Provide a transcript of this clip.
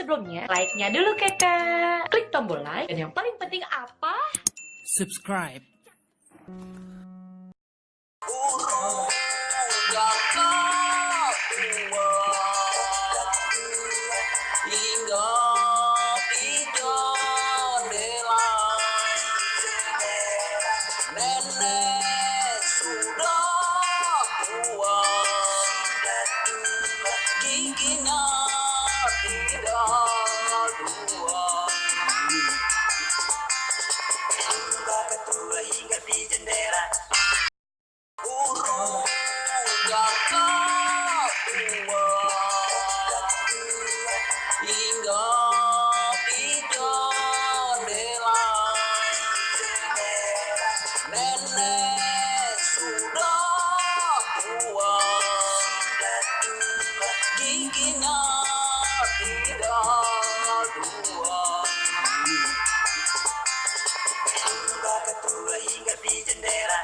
sebelumnya, like-nya dulu kakak. Klik tombol like, dan yang paling penting apa? Subscribe. Burung Kaka Tua hingga di jendela, nenek sudah tua, giginya tidak dua. Burung Kaka Tua hingga di jendela. Burung Kaka Tua hingga di jendela, nenek sudah tua, giginya tidak dua. Burung Kaka Tua hingga di jendela.